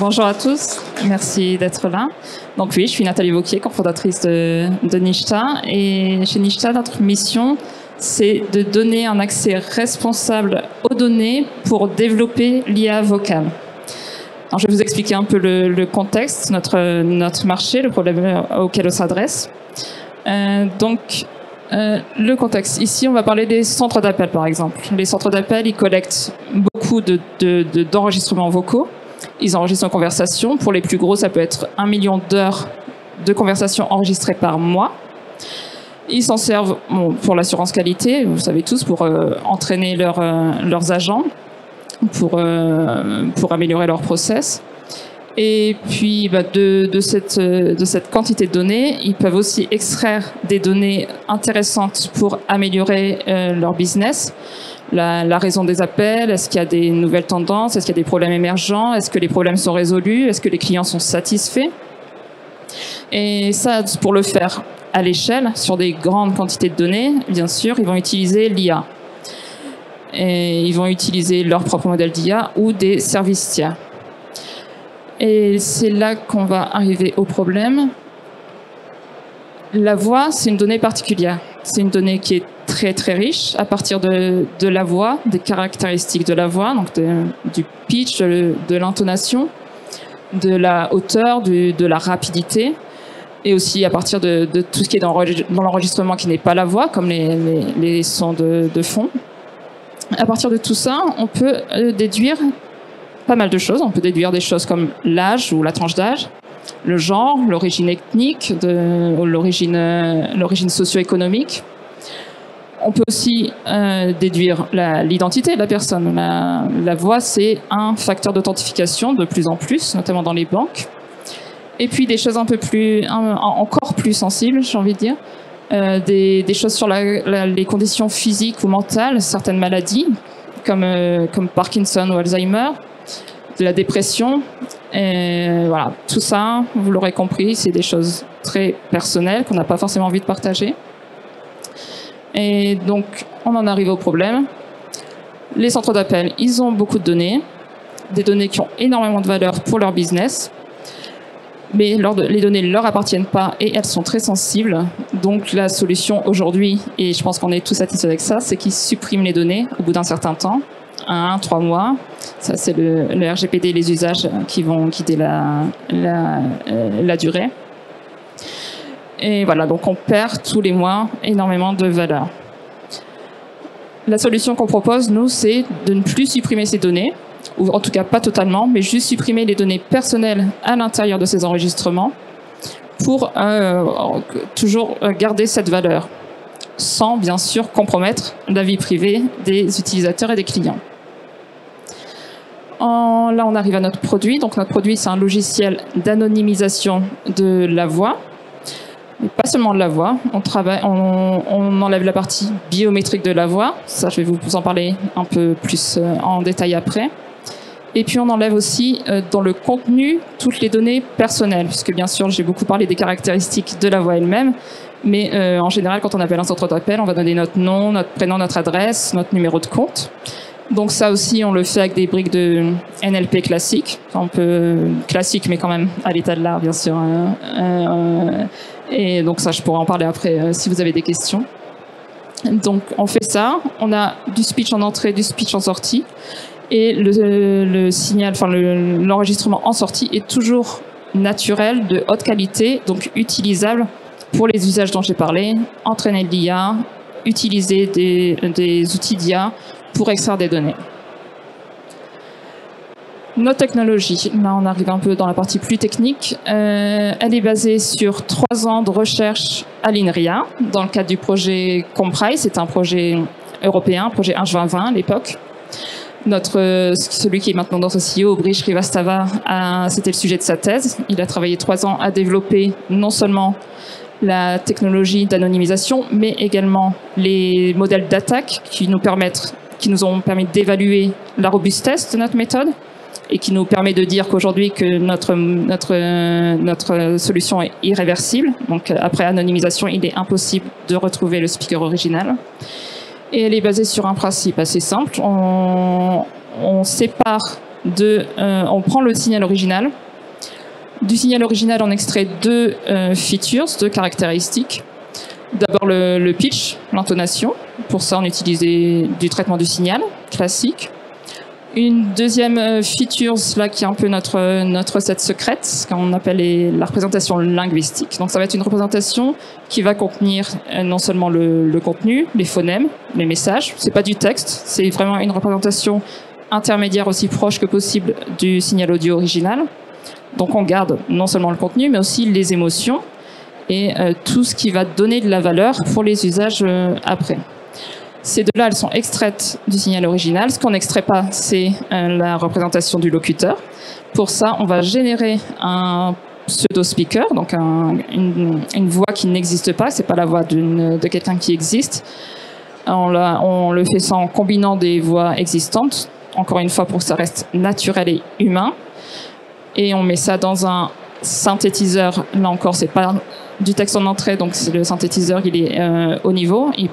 Bonjour à tous, merci d'être là. Donc oui, je suis Nathalie Vauquier, cofondatrice de Nishta. Et chez Nishta, notre mission, c'est de donner un accès responsable aux données pour développer l'IA vocale. Alors, je vais vous expliquer un peu le contexte, notre marché, le problème auquel on s'adresse. Le contexte. Ici, on va parler des centres d'appel, par exemple. Les centres d'appel, ils collectent beaucoup d'enregistrements vocaux. Ils enregistrent une conversation. Pour les plus gros, ça peut être 1 million d'heures de conversations enregistrées par mois. Ils s'en servent pour l'assurance qualité, vous savez tous, pour entraîner leurs agents, pour améliorer leur process. Et puis, de cette quantité de données, ils peuvent aussi extraire des données intéressantes pour améliorer leur business. La raison des appels, est-ce qu'il y a des nouvelles tendances, est-ce qu'il y a des problèmes émergents, est-ce que les problèmes sont résolus, est-ce que les clients sont satisfaits. Et ça, pour le faire à l'échelle, sur des grandes quantités de données, bien sûr, ils vont utiliser l'IA. Et ils vont utiliser leur propre modèle d'IA ou des services tiers. Et c'est là qu'on va arriver au problème. La voix, c'est une donnée particulière. C'est une donnée qui est très très riche à partir de la voix, des caractéristiques de la voix, donc du pitch, de l'intonation, de la hauteur, de la rapidité, et aussi à partir de tout ce qui est dans l'enregistrement qui n'est pas la voix, comme les sons de fond. À partir de tout ça, on peut déduire pas mal de choses. On peut déduire des choses comme l'âge ou la tranche d'âge, le genre, l'origine ethnique, l'origine socio-économique. On peut aussi déduire l'identité de la personne. La voix, c'est un facteur d'authentification de plus en plus, notamment dans les banques. Et puis des choses encore plus sensibles, j'ai envie de dire, des choses sur les conditions physiques ou mentales, certaines maladies, comme Parkinson ou Alzheimer, de la dépression. Et voilà, tout ça, vous l'aurez compris, c'est des choses très personnelles qu'on n'a pas forcément envie de partager. Et donc, on en arrive au problème. Les centres d'appel, ils ont beaucoup de données, des données qui ont énormément de valeur pour leur business, mais les données ne leur appartiennent pas et elles sont très sensibles. Donc, la solution aujourd'hui, et je pense qu'on est tous satisfaits avec ça, c'est qu'ils suppriment les données au bout d'un certain temps, 3 mois. Ça, c'est le RGPD, les usages qui vont guider la durée. Et voilà, donc on perd tous les mois énormément de valeur. La solution qu'on propose, nous, c'est de ne plus supprimer ces données, ou en tout cas pas totalement, mais juste supprimer les données personnelles à l'intérieur de ces enregistrements pour toujours garder cette valeur, sans bien sûr compromettre la vie privée des utilisateurs et des clients. Là, on arrive à notre produit. Donc notre produit, c'est un logiciel d'anonymisation de la voix. Mais pas seulement de la voix, on enlève la partie biométrique de la voix, ça je vais vous en parler un peu plus en détail après. Et puis on enlève aussi dans le contenu toutes les données personnelles, puisque bien sûr j'ai beaucoup parlé des caractéristiques de la voix elle-même, mais en général quand on appelle un centre d'appel, on va donner notre nom, notre prénom, notre adresse, notre numéro de compte. Donc ça aussi on le fait avec des briques de NLP classiques, un peu classique mais quand même à l'état de l'art bien sûr. Et donc ça, je pourrais en parler après si vous avez des questions. Donc on fait ça, on a du speech en entrée, du speech en sortie, et le signal, enfin l'enregistrement en sortie est toujours naturel, de haute qualité, donc utilisable pour les usages dont j'ai parlé, entraîner de l'IA, utiliser des outils d'IA pour extraire des données. Notre technologie, là on arrive un peu dans la partie plus technique, elle est basée sur 3 ans de recherche à l'INRIA, dans le cadre du projet Comprise, c'est un projet européen, projet H2020 à l'époque. Celui qui est maintenant notre CEO, Brish Srivastava, c'était le sujet de sa thèse. Il a travaillé 3 ans à développer non seulement la technologie d'anonymisation, mais également les modèles d'attaque qui nous ont permis d'évaluer la robustesse de notre méthode, et qui nous permet de dire qu'aujourd'hui que notre solution est irréversible. Donc après anonymisation, il est impossible de retrouver le speaker original. Et elle est basée sur un principe assez simple. On sépare on prend le signal original. Du signal original, on extrait deux features, deux caractéristiques. D'abord le pitch, l'intonation. Pour ça, on utilisait du traitement du signal classique. Une deuxième feature, là, qui est un peu notre recette secrète, ce qu'on appelle la représentation linguistique. Donc ça va être une représentation qui va contenir non seulement le contenu, les phonèmes, les messages. C'est pas du texte, c'est vraiment une représentation intermédiaire aussi proche que possible du signal audio original. Donc on garde non seulement le contenu, mais aussi les émotions et tout ce qui va donner de la valeur pour les usages après. Ces deux-là, elles sont extraites du signal original. Ce qu'on n'extrait pas, c'est la représentation du locuteur. Pour ça, on va générer un pseudo-speaker, donc une voix qui n'existe pas. C'est pas la voix de quelqu'un qui existe. On le fait ça en combinant des voix existantes, encore une fois pour que ça reste naturel et humain. Et on met ça dans un synthétiseur. Là encore, c'est pas du texte en entrée, donc le synthétiseur, il est au niveau. Il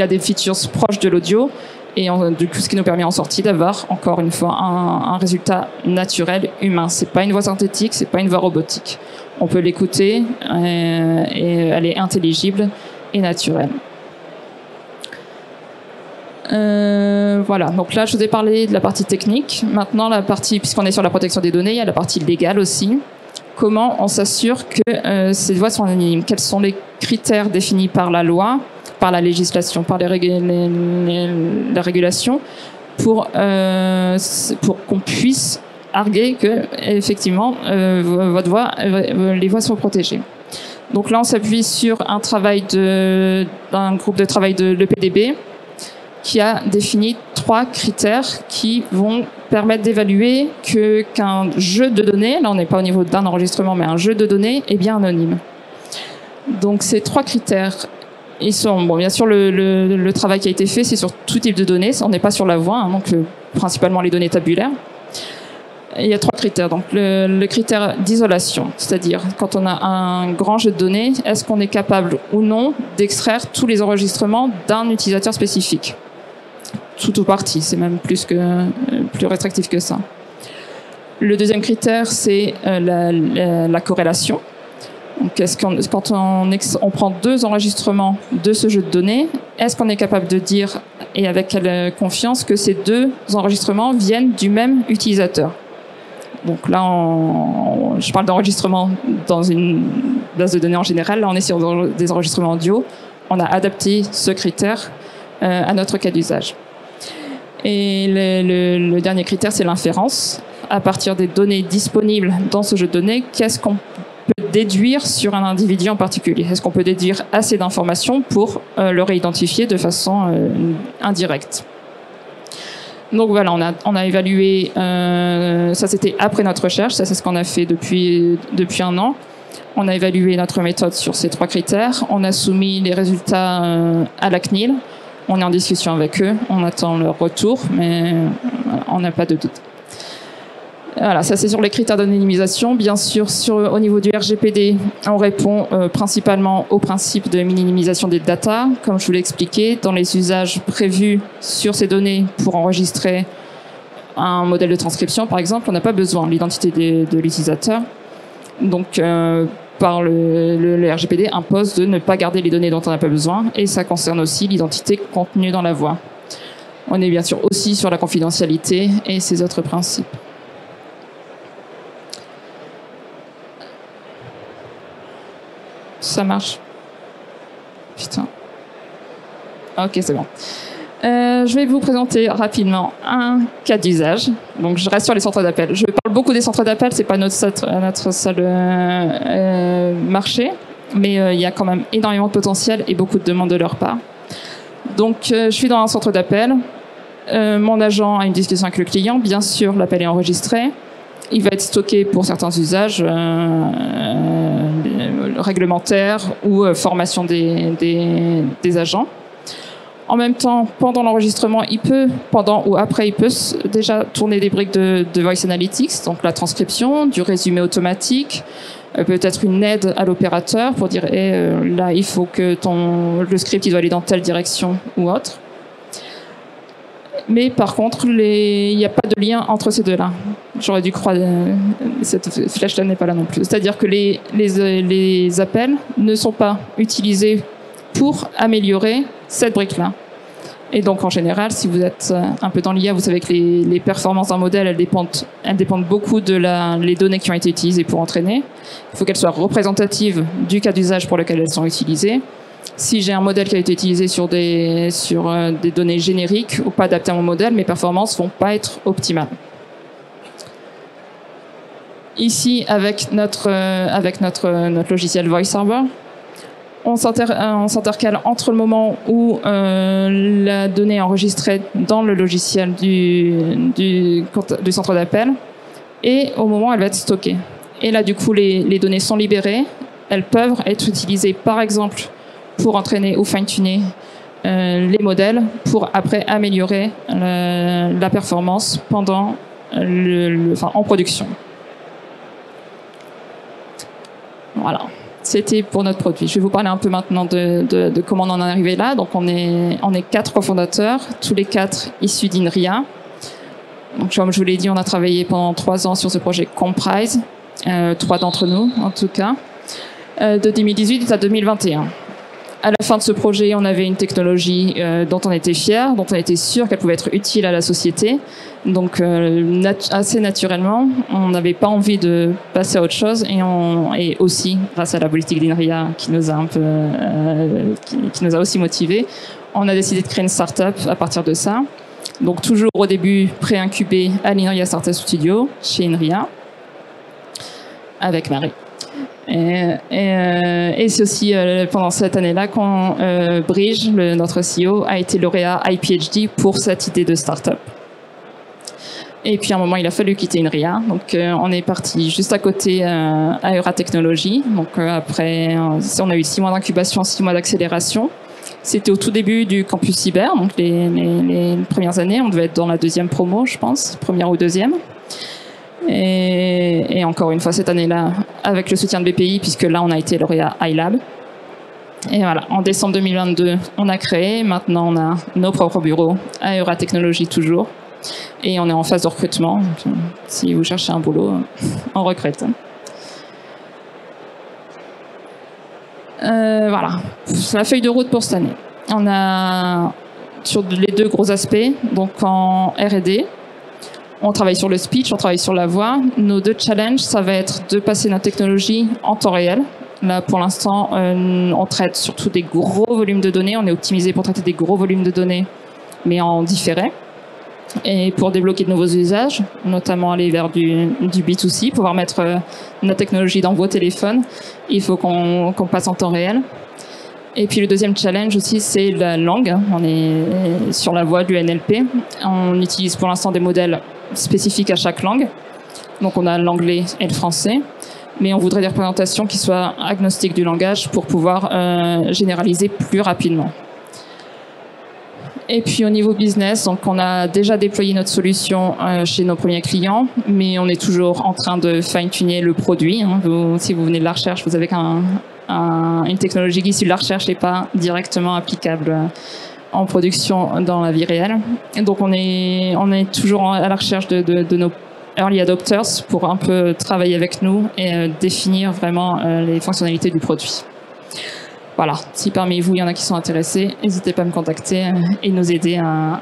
a des features proches de l'audio. Et du coup, ce qui nous permet en sortie d'avoir, encore une fois, un résultat naturel, humain. C'est pas une voix synthétique, c'est pas une voix robotique. On peut l'écouter et elle est intelligible et naturelle. Voilà, donc là je vous ai parlé de la partie technique. Maintenant la partie, puisqu'on est sur la protection des données, il y a la partie légale aussi. Comment on s'assure que ces voix sont anonymes? Quels sont les critères définis par la loi, par la législation, par les régulations pour qu'on puisse arguer que effectivement votre voix, les voix sont protégées. Donc là on s'appuie sur un travail d'un groupe de travail de l'EPDB qui a défini 3 critères qui vont permettre d'évaluer qu'un jeu de données, là on n'est pas au niveau d'un enregistrement, mais un jeu de données est bien anonyme. Donc ces 3 critères, ils sont, bon, bien sûr le travail qui a été fait, c'est sur tout type de données, on n'est pas sur la voix, hein, donc principalement les données tabulaires. Et il y a 3 critères. Donc le critère d'isolation, c'est-à-dire quand on a un grand jeu de données, est-ce qu'on est capable ou non d'extraire tous les enregistrements d'un utilisateur spécifique? Tout ou partie, c'est même plus restrictif que ça. Le deuxième critère, c'est la corrélation. Donc, quand on prend 2 enregistrements de ce jeu de données, est-ce qu'on est capable de dire, et avec quelle confiance, que ces 2 enregistrements viennent du même utilisateur? Donc là, je parle d'enregistrement dans une base de données en général. Là, on est sur des enregistrements audio. On a adapté ce critère à notre cas d'usage. Et le dernier critère, c'est l'inférence. À partir des données disponibles dans ce jeu de données, qu'est-ce qu'on peut déduire sur un individu en particulier? Est-ce qu'on peut déduire assez d'informations pour le réidentifier de façon indirecte? Donc voilà, on a évalué, ça c'était après notre recherche, ça c'est ce qu'on a fait depuis 1 an. On a évalué notre méthode sur ces 3 critères. On a soumis les résultats à la CNIL. On est en discussion avec eux. On attend leur retour, mais on n'a pas de doute. Voilà, ça c'est sur les critères d'anonymisation. Bien sûr, au niveau du RGPD, on répond principalement au principe de minimisation des data. Comme je vous l'ai expliqué, dans les usages prévus sur ces données pour enregistrer un modèle de transcription, par exemple, on n'a pas besoin de l'identité de l'utilisateur. Donc, par le RGPD impose de ne pas garder les données dont on n'a pas besoin, et ça concerne aussi l'identité contenue dans la voix. On est bien sûr aussi sur la confidentialité et ces autres principes. Ça marche. Putain. Ok, c'est bon. Je vais vous présenter rapidement un cas d'usage. Donc, je reste sur les centres d'appel. Je parle beaucoup des centres d'appel, c'est pas notre seul marché, mais il y a quand même énormément de potentiel et beaucoup de demandes de leur part. Donc, je suis dans un centre d'appel. Mon agent a une discussion avec le client. Bien sûr, l'appel est enregistré. Il va être stocké pour certains usages réglementaires ou formation des agents. En même temps, pendant l'enregistrement, pendant ou après, il peut déjà tourner des briques de Voice Analytics, donc la transcription, du résumé automatique, peut-être une aide à l'opérateur pour dire là, il faut que le script il doit aller dans telle direction ou autre. Mais par contre, il n'y a pas de lien entre ces deux-là. J'aurais dû croire, cette flèche-là n'est pas là non plus. C'est-à-dire que les appels ne sont pas utilisés pour améliorer cette brique-là. Et donc, en général, si vous êtes un peu dans l'IA, vous savez que les performances d'un modèle, elles dépendent beaucoup de les données qui ont été utilisées pour entraîner. Il faut qu'elles soient représentatives du cas d'usage pour lequel elles sont utilisées. Si j'ai un modèle qui a été utilisé sur des données génériques ou pas adaptées à mon modèle, mes performances vont pas être optimales. Ici, avec notre logiciel VoiceHarbor, on s'intercale entre le moment où la donnée est enregistrée dans le logiciel du centre d'appel et au moment où elle va être stockée. Et là, du coup, les données sont libérées. Elles peuvent être utilisées, par exemple, pour entraîner ou fine-tuner les modèles pour après améliorer la performance pendant en production. Voilà, c'était pour notre produit. Je vais vous parler un peu maintenant de comment on en est arrivé là. Donc on est 4 cofondateurs, tous les 4 issus d'INRIA. Donc comme je vous l'ai dit, on a travaillé pendant 3 ans sur ce projet Comprise, 3 d'entre nous en tout cas, de 2018 à 2021. À la fin de ce projet, on avait une technologie dont on était fiers, dont on était sûr qu'elle pouvait être utile à la société. Donc, assez naturellement, on n'avait pas envie de passer à autre chose. Et aussi, grâce à la politique d'INRIA qui nous a un peu, qui nous a aussi motivés, on a décidé de créer une start-up à partir de ça. Donc, toujours au début, pré-incubé à l'INRIA Startup Studio, chez INRIA, avec Marie. Et c'est aussi pendant cette année-là quand Bridge, notre CEO, a été lauréat iPhD pour cette idée de start-up. Et puis à un moment, il a fallu quitter INRIA. Donc on est parti juste à côté à Euratechnologies. Donc après, on a eu 6 mois d'incubation, 6 mois d'accélération. C'était au tout début du campus cyber, donc les premières années. On devait être dans la 2e promo, je pense, 1re ou 2e. Et encore une fois cette année-là avec le soutien de BPI puisque là on a été lauréat iLab. Et voilà, en décembre 2022 on a créé, maintenant on a nos propres bureaux à Euratechnologies toujours et on est en phase de recrutement. Donc, si vous cherchez un boulot, on recrute. Voilà, c'est la feuille de route pour cette année. On a sur les 2 gros aspects, donc en R&D. On travaille sur le speech, on travaille sur la voix. Nos 2 challenges, ça va être de passer notre technologie en temps réel. Là, pour l'instant, on traite surtout des gros volumes de données. On est optimisé pour traiter des gros volumes de données, mais en différé. Et pour débloquer de nouveaux usages, notamment aller vers du B2C, pouvoir mettre notre technologie dans vos téléphones, il faut qu'on passe en temps réel. Et puis le 2e challenge aussi, c'est la langue. On est sur la voie du NLP. On utilise pour l'instant des modèles spécifiques à chaque langue. Donc on a l'anglais et le français. Mais on voudrait des représentations qui soient agnostiques du langage pour pouvoir généraliser plus rapidement. Et puis au niveau business, donc on a déjà déployé notre solution chez nos premiers clients, mais on est toujours en train de fine-tuner le produit. Si vous venez de la recherche, vous avez une technologie qui issue de la recherche n'est pas directement applicable en production dans la vie réelle. Et donc on est toujours à la recherche de nos early adopters pour un peu travailler avec nous et définir vraiment les fonctionnalités du produit. Voilà, si parmi vous il y en a qui sont intéressés, n'hésitez pas à me contacter et nous aider à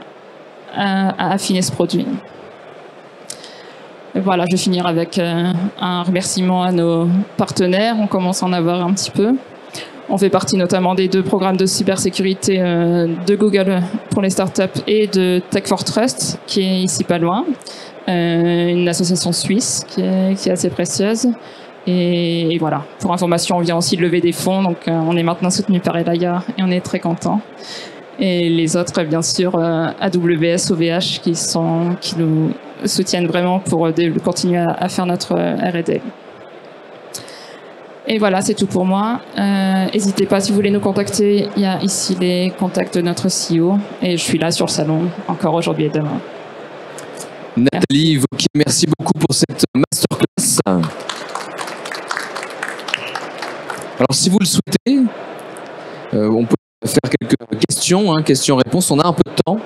affiner ce produit. Et voilà, je vais finir avec un remerciement à nos partenaires. On commence à en avoir un petit peu. On fait partie notamment des 2 programmes de cybersécurité de Google pour les startups et de Tech for Trust, qui est ici pas loin, une association suisse qui est assez précieuse. Et voilà, pour information, on vient aussi de lever des fonds, donc on est maintenant soutenu par Elaya et on est très content. Et les autres, bien sûr, AWS, OVH, qui nous soutiennent vraiment pour continuer à faire notre R&D. Et voilà, c'est tout pour moi. N'hésitez pas, si vous voulez nous contacter, il y a ici les contacts de notre CEO. Et je suis là sur le salon, encore aujourd'hui et demain. Nathalie Wauquiez, merci beaucoup pour cette masterclass. Alors, si vous le souhaitez, on peut faire quelques questions, questions-réponses. On a un peu de temps.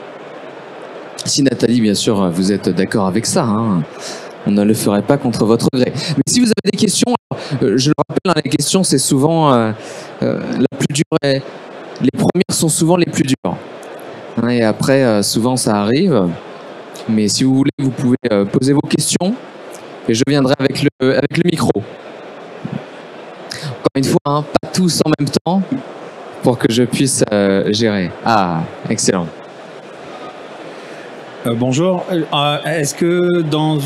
Si Nathalie, bien sûr, vous êtes d'accord avec ça, hein, on ne le ferait pas contre votre gré. Mais si vous avez des questions, je le rappelle, hein, les questions, c'est souvent la plus dure. Les premières sont souvent les plus dures. Hein, et après, souvent, ça arrive. Mais si vous voulez, vous pouvez poser vos questions et je viendrai avec le micro. Encore une fois, hein, pas tous en même temps pour que je puisse gérer. Ah, excellent. Bonjour. Est-ce que dans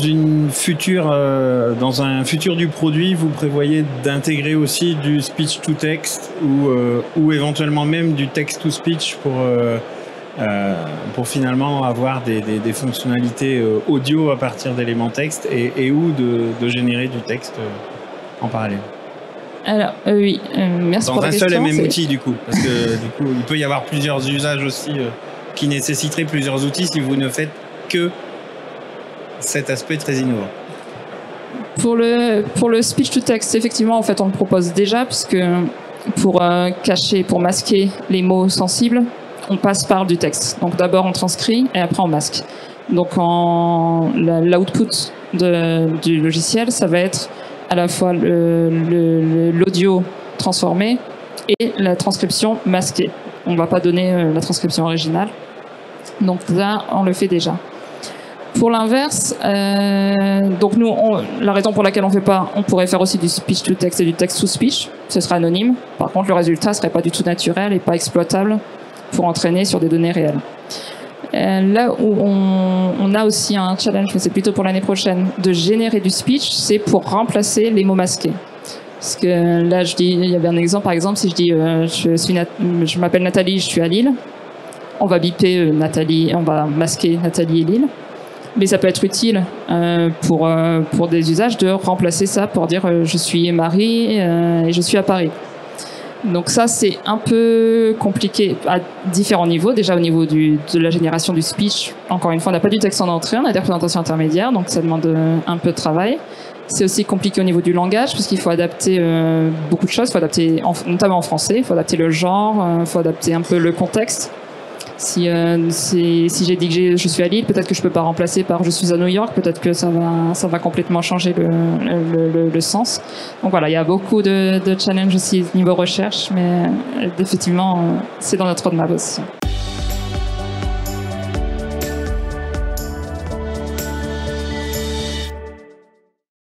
un futur du produit, vous prévoyez d'intégrer aussi du speech to text ou éventuellement même du text to speech pour finalement avoir des fonctionnalités audio à partir d'éléments texte et ou de générer du texte en parallèle? Alors, oui, merci pour la question. Dans un seul et même outil, du coup. Parce que du coup, il peut y avoir plusieurs usages aussi qui nécessiteraient plusieurs outils si vous ne faites que cet aspect très innovant. Pour le speech to text, effectivement, en fait, on le propose déjà, puisque pour cacher, pour masquer les mots sensibles, on passe par du texte. Donc d'abord on transcrit et après on masque. Donc l'output du logiciel, ça va être à la fois l'audio transformé et la transcription masquée. On ne va pas donner la transcription originale. Donc là, on le fait déjà. Pour l'inverse, donc nous, la raison pour laquelle on ne fait pas, on pourrait faire aussi du speech to text et du text to speech. Ce serait anonyme. Par contre, le résultat ne serait pas du tout naturel et pas exploitable pour entraîner sur des données réelles. Là où on a aussi un challenge, mais c'est plutôt pour l'année prochaine, de générer du speech, c'est pour remplacer les mots masqués. Parce que là, il y avait un exemple, par exemple, si je dis je m'appelle Nathalie, je suis à Lille, on va biper Nathalie, on va masquer Nathalie et Lille. Mais ça peut être utile pour des usages de remplacer ça pour dire je suis Marie et je suis à Paris. Donc ça, c'est un peu compliqué à différents niveaux. Déjà au niveau de la génération du speech, encore une fois, on n'a pas du texte en entrée, on a des représentations intermédiaires, donc ça demande un peu de travail. C'est aussi compliqué au niveau du langage, parce qu'il faut adapter beaucoup de choses. Il faut adapter, notamment en français, il faut adapter le genre, il faut adapter un peu le contexte. Si j'ai dit que je suis à Lille, peut-être que je peux pas remplacer par je suis à New York, peut-être que ça va complètement changer le sens. Donc voilà, il y a beaucoup de challenges aussi niveau recherche, mais effectivement, c'est dans notre roadmap aussi.